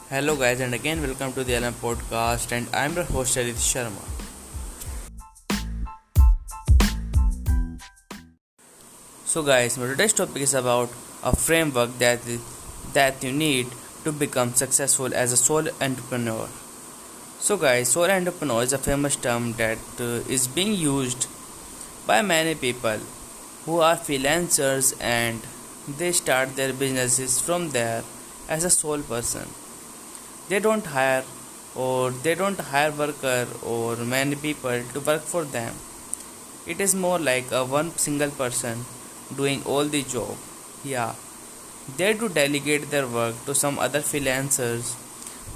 Hello guys, and again welcome to the LM podcast, and I'm your host Adit Sharma. So guys, my today's topic is about a framework that you need to become successful as a sole entrepreneur. So guys, sole entrepreneur is a famous term that is being used by many people who are freelancers, and they start their businesses from there as a sole person. They don't hire worker or many people to work for them. It is more like a one single person doing all the job. Yeah, they do delegate their work to some other freelancers,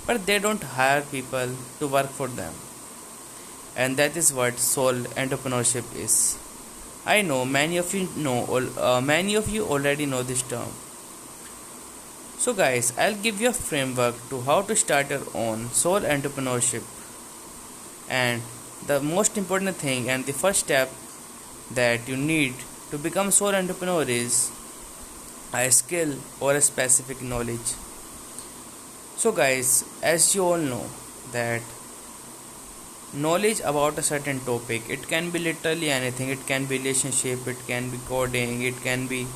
but they don't hire people to work for them. And that is what sole entrepreneurship is. I know many of you already know this term. So guys, I'll give you a framework to how to start your own sole entrepreneurship. And the most important thing and the first step that you need to become sole entrepreneur is a skill or a specific knowledge. So guys, as you all know that knowledge about a certain topic, it can be literally anything. It can be relationship, it can be coding, it can be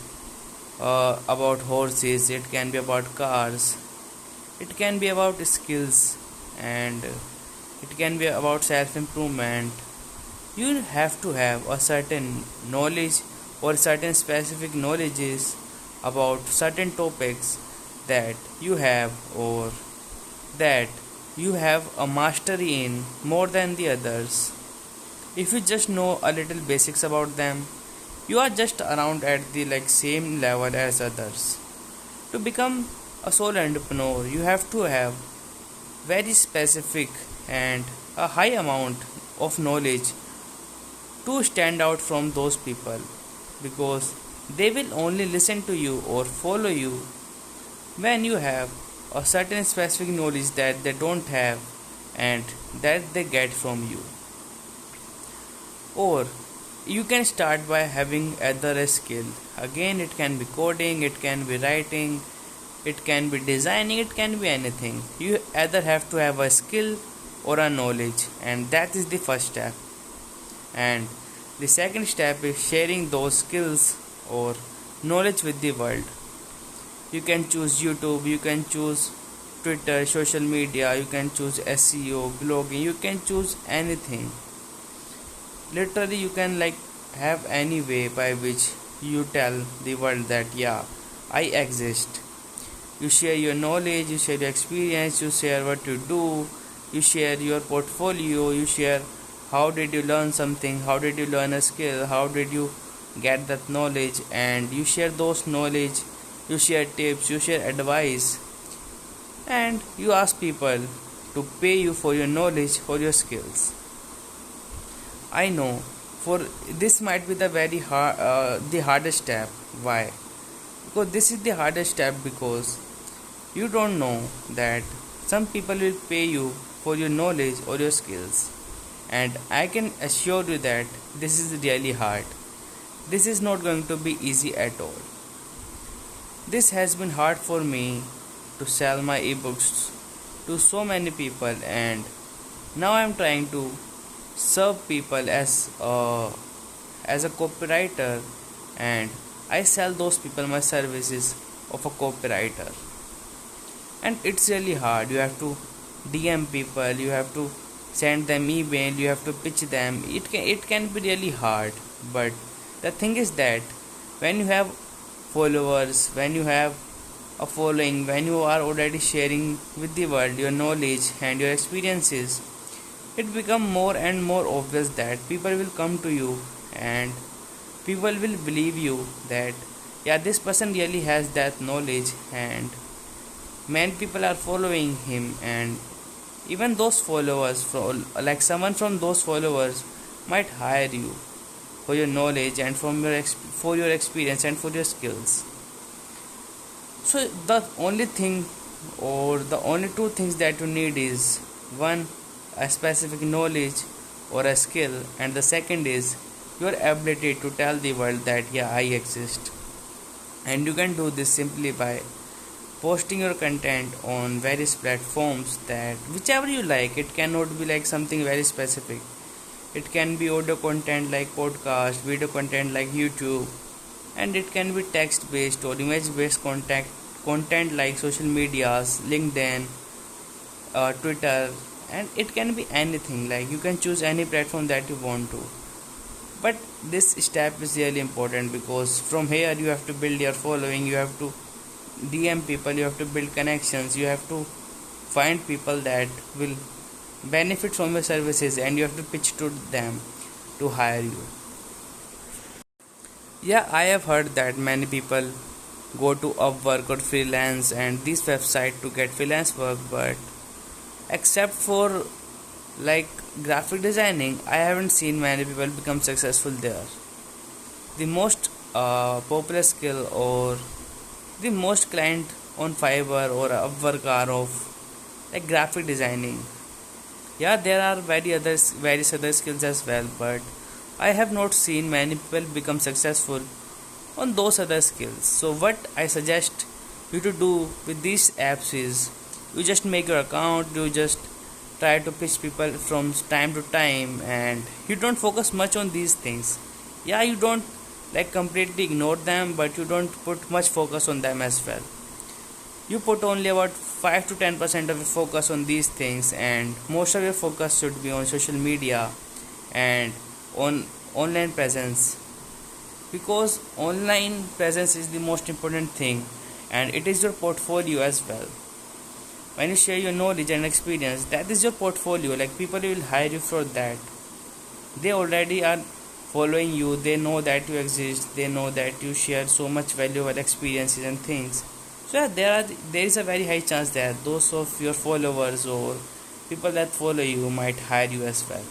about horses, it can be about cars, it can be about skills, and it can be about self improvement. You have to have a certain knowledge or certain specific knowledges about certain topics that you have, or that you have a mastery in more than the others. If you just know a little basics about them, you are just around at the same level as others. To become a sole entrepreneur, you have to have very specific and a high amount of knowledge to stand out from those people, because they will only listen to you or follow you when you have a certain specific knowledge that they don't have and that they get from you. Or you can start by having either a skill. Again, it can be coding, it can be writing, it can be designing, it can be anything. You either have to have a skill or a knowledge, and that is the first step. And the second step is sharing those skills or knowledge with the world. You can choose YouTube, you can choose Twitter, social media, you can choose SEO, blogging, you can choose anything. Literally, you can have any way by which you tell the world that yeah, I exist. You share your knowledge, you share your experience, you share what you do, you share your portfolio, you share how did you learn something, how did you learn a skill, how did you get that knowledge, and you share those knowledge, you share tips, you share advice, and you ask people to pay you for your knowledge or your skills. I know for this might be the hardest step. Why? Because this is the hardest step, because you don't know that some people will pay you for your knowledge or your skills, and I can assure you that this is really hard. This is not going to be easy at all. This has been hard for me to sell my ebooks to so many people, and now I am trying to serve people as a copywriter, and I sell those people my services of a copywriter. And it's really hard. You have to DM people, you have to send them email, you have to pitch them. It can be really hard, but the thing is that when you have followers, when you have a following, when you are already sharing with the world your knowledge and your experiences, it becomes more and more obvious that people will come to you, and people will believe you that yeah, this person really has that knowledge, and many people are following him. And even those followers, someone from those followers might hire you for your knowledge and for your experience and for your skills. So the only thing, or the only two things that you need is one, a specific knowledge or a skill, and the second is your ability to tell the world that yeah, I exist. And you can do this simply by posting your content on various platforms, that whichever you like. It cannot be like something very specific. It can be audio content like podcast, video content like YouTube, and it can be text based or image based content like social medias, LinkedIn, Twitter, and it can be anything. Like you can choose any platform that you want to. But this step is really important, because from here you have to build your following, you have to DM people, you have to build connections, you have to find people that will benefit from your services, and you have to pitch to them to hire you. Yeah, I have heard that many people go to Upwork or Freelance and this website to get freelance work, but except for like graphic designing, I haven't seen many people become successful there. The most popular skill or the most client on Fiverr or Upwork are of like graphic designing. Yeah, there are various other skills as well, but I have not seen many people become successful on those other skills. So what I suggest you to do with these apps is, you just make your account, you just try to pitch people from time to time, and you don't focus much on these things. Yeah, you don't like completely ignore them, but you don't put much focus on them as well. You put only about 5 to 10% of your focus on these things, and most of your focus should be on social media and on online presence, because online presence is the most important thing, and it is your portfolio as well. When you share your knowledge and experience, that is your portfolio. Like people will hire you for that. They already are following you, they know that you exist, they know that you share so much valuable experiences and things. So yeah, there is a very high chance that those of your followers or people that follow you might hire you as well.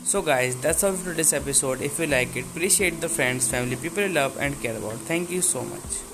So guys, that's all for today's episode. If you like it, please share it with the friends, family, people you love and care about. Thank you so much.